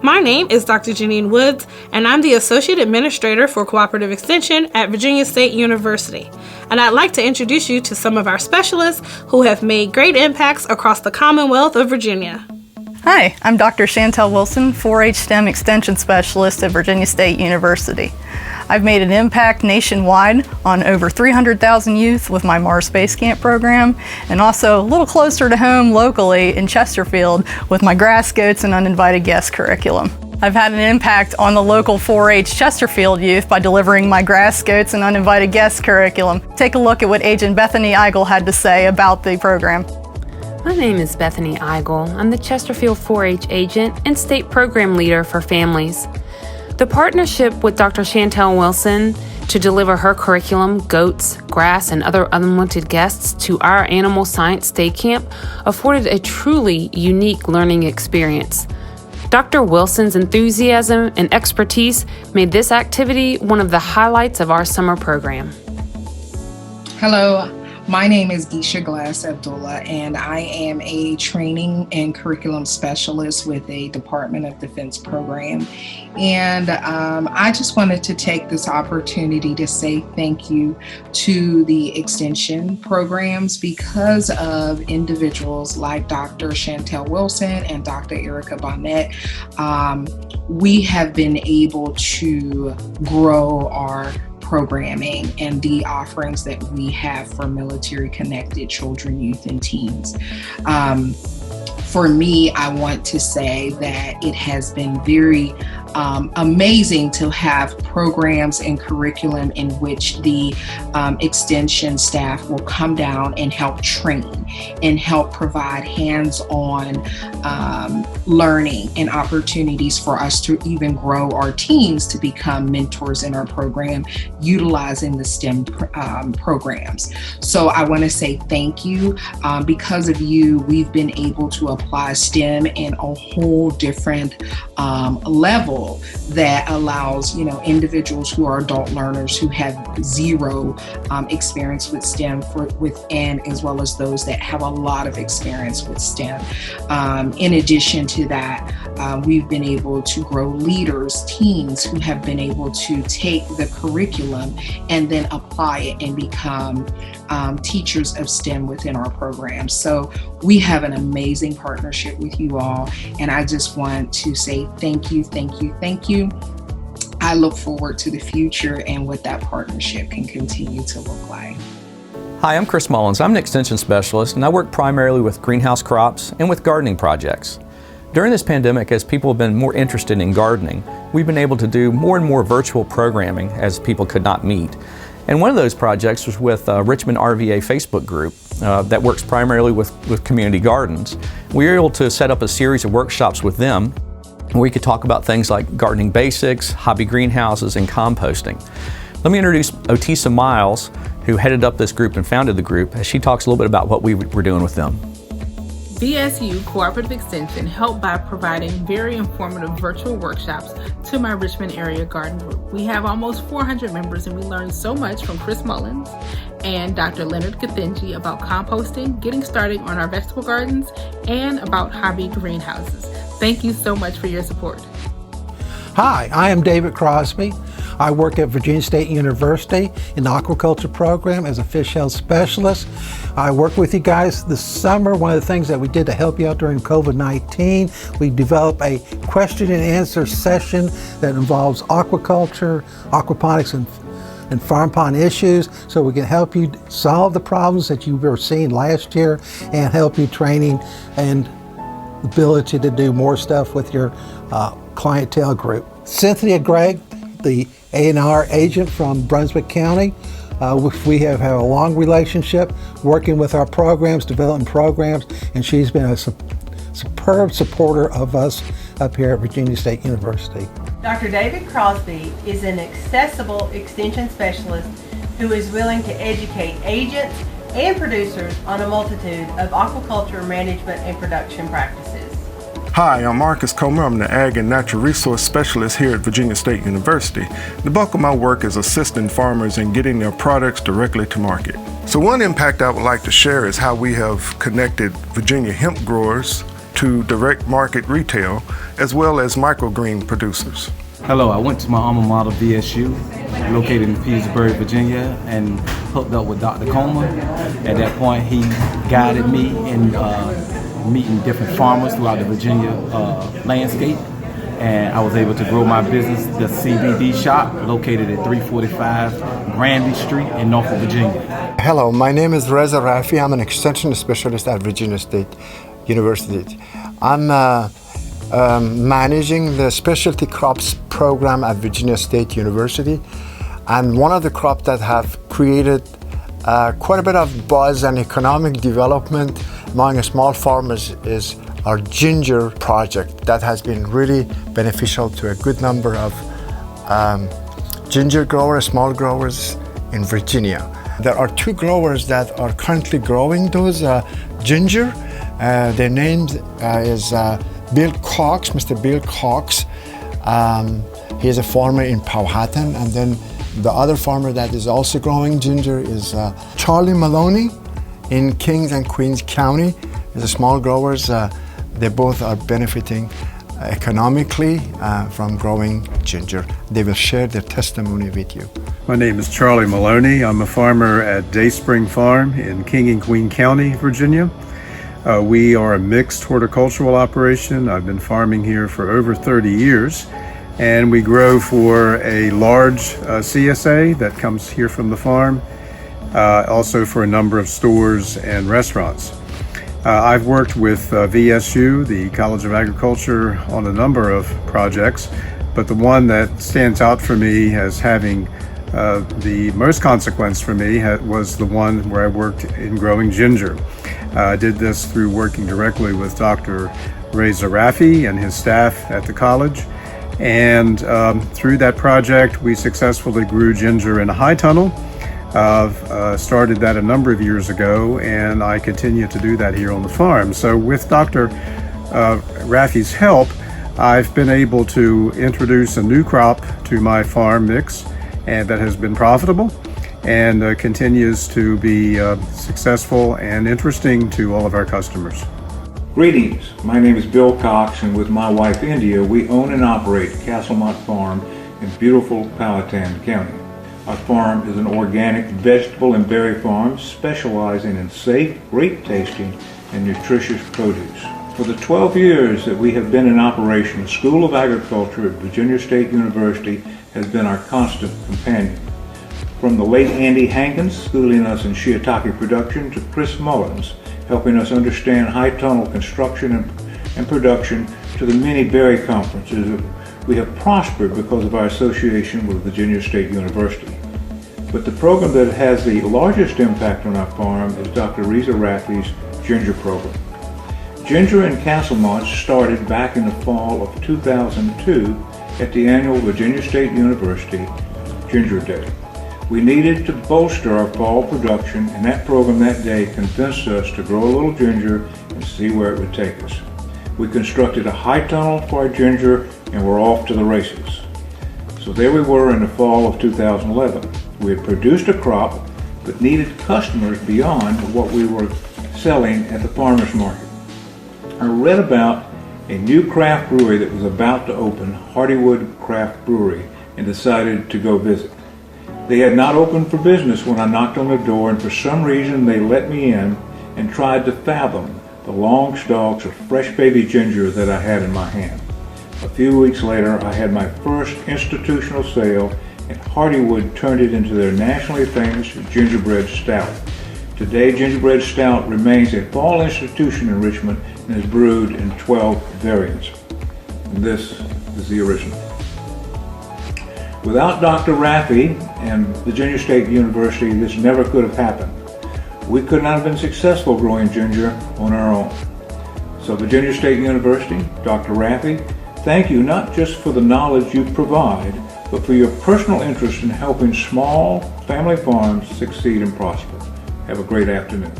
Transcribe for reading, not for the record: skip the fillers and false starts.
My name is Dr. Janine Woods, and I'm the Associate Administrator for Cooperative Extension at Virginia State University. And I'd like to introduce you to some of our specialists who have made great impacts across the Commonwealth of Virginia. Hi, I'm Dr. Chantel Wilson, 4-H STEM Extension Specialist at Virginia State University. I've made an impact nationwide on over 300,000 youth with my Mars Space Camp program, and also a little closer to home locally in Chesterfield with my Grass Goats and Uninvited Guest curriculum. I've had an impact on the local 4-H Chesterfield youth by delivering my Grass Goats and Uninvited Guest curriculum. Take a look at what Agent Bethany Eigel had to say about the program. My name is Bethany Eigel. I'm the Chesterfield 4-H agent and state program leader for families. The partnership with Dr. Chantel Wilson to deliver her curriculum, goats, grass, and other unwanted guests to our Animal Science Day Camp afforded a truly unique learning experience. Dr. Wilson's enthusiasm and expertise made this activity one of the highlights of our summer program. Hello. My name is Geisha Glass Abdullah, and I am a training and curriculum specialist with a Department of Defense program. And I just wanted to take this opportunity to say thank you to the extension programs because of individuals like Dr. Chantel Wilson and Dr. Erica Bonnet. We have been able to grow our programming and the offerings that we have for military connected children, youth, and teens. For me, I want to say that it has been very amazing to have programs and curriculum in which the extension staff will come down and help train and help provide hands-on learning and opportunities for us to even grow our teams to become mentors in our program utilizing the STEM programs. So I want to say thank you. Because of you, we've been able to apply STEM in a whole different level that allows, individuals who are adult learners who have zero experience with STEM within, as well as those that have a lot of experience with STEM. In addition to that, we've been able to grow leaders, teens who have been able to take the curriculum and then apply it and become teachers of STEM within our program. So we have an amazing partnership with you all, and I just want to say thank you, thank you, thank you. I look forward to the future and what that partnership can continue to look like. Hi, I'm Chris Mullins. I'm an extension specialist, and I work primarily with greenhouse crops and with gardening projects. During this pandemic, as people have been more interested in gardening, we've been able to do more and more virtual programming as people could not meet. And one of those projects was with Richmond RVA Facebook group that works primarily with community gardens. We were able to set up a series of workshops with them where we could talk about things like gardening basics, hobby greenhouses, and composting. Let me introduce Otisa Miles, who headed up this group and founded the group, as she talks a little bit about what we were doing with them. VSU Cooperative Extension helped by providing very informative virtual workshops to my Richmond area garden group. We have almost 400 members, and we learned so much from Chris Mullins and Dr. Leonard Kathenji about composting, getting started on our vegetable gardens, and about hobby greenhouses. Thank you so much for your support. Hi, I am David Crosby. I work at Virginia State University in the aquaculture program as a fish health specialist. I work with you guys this summer. One of the things that we did to help you out during COVID-19, we developed a question and answer session that involves aquaculture, aquaponics, and farm pond issues, so we can help you solve the problems that you were seeing last year and help you training and ability to do more stuff with your clientele group. Cynthia Gregg, the A&R agent from Brunswick County. We have had a long relationship working with our programs, developing programs, and she's been a superb supporter of us up here at Virginia State University. Dr. David Crosby is an accessible extension specialist who is willing to educate agents and producers on a multitude of aquaculture management and production practices. Hi, I'm Marcus Comer. I'm the Ag and Natural Resource Specialist here at Virginia State University. The bulk of my work is assisting farmers in getting their products directly to market. So one impact I would like to share is how we have connected Virginia hemp growers to direct market retail as well as microgreen producers. Hello, I went to my alma mater, VSU, located in Petersburg, Virginia, and hooked up with Dr. Comer. At that point, he guided me in meeting different farmers throughout the Virginia landscape, and I was able to grow my business, the CBD shop, located at 345 Granby Street in Norfolk, Virginia. Hello, my name is Reza Rafi. I'm an extension specialist at Virginia State University. I'm managing the specialty crops program at Virginia State University, and one of the crops that have created quite a bit of buzz and economic development among small farmers is our ginger project that has been really beneficial to a good number of ginger growers, small growers in Virginia. There are two growers that are currently growing those ginger. Their name is Bill Cox, Mr. Bill Cox. He is a farmer in Powhatan, and then the other farmer that is also growing ginger is Charlie Maloney in Kings and Queens County. These are small growers. They both are benefiting economically from growing ginger. They will share their testimony with you. My name is Charlie Maloney. I'm a farmer at Day Spring Farm in King and Queen County, Virginia. We are a mixed horticultural operation. I've been farming here for over 30 years, and we grow for a large CSA that comes here from the farm, also for a number of stores and restaurants. I've worked with VSU, the College of Agriculture, on a number of projects, but the one that stands out for me as having the most consequence for me was the one where I worked in growing ginger. I did this through working directly with Dr. Reza Rafi and his staff at the college. And through that project, we successfully grew ginger in a high tunnel. Started that a number of years ago, and I continue to do that here on the farm. So with Dr. Rafi's help, I've been able to introduce a new crop to my farm mix, and that has been profitable and continues to be successful and interesting to all of our customers. Greetings, my name is Bill Cox, and with my wife India, we own and operate Castlemont Farm in beautiful Powhatan County. Our farm is an organic vegetable and berry farm specializing in safe, great tasting, and nutritious produce. For the 12 years that we have been in operation, the School of Agriculture at Virginia State University has been our constant companion. From the late Andy Hankins schooling us in shiitake production to Chris Mullins helping us understand high tunnel construction and production to the many berry conferences that we have prospered because of our association with Virginia State University. But the program that has the largest impact on our farm is Dr. Reza Rafi's ginger program. Ginger in Castlemont started back in the fall of 2002 at the annual Virginia State University Ginger Day. We needed to bolster our fall production, and that program that day convinced us to grow a little ginger and see where it would take us. We constructed a high tunnel for our ginger, and we're off to the races. So there we were in the fall of 2011. We had produced a crop, but needed customers beyond what we were selling at the farmers market. I read about a new craft brewery that was about to open, Hardywood Craft Brewery, and decided to go visit. They had not opened for business when I knocked on the door, and for some reason they let me in and tried to fathom the long stalks of fresh baby ginger that I had in my hand. A few weeks later, I had my first institutional sale, and Hardywood turned it into their nationally famous gingerbread stout. Today, gingerbread stout remains a fall institution in Richmond and is brewed in 12 variants. And this is the original. Without Dr. Rafi and Virginia State University, this never could have happened. We could not have been successful growing ginger on our own. So Virginia State University, Dr. Rafi, thank you not just for the knowledge you provide, but for your personal interest in helping small family farms succeed and prosper. Have a great afternoon.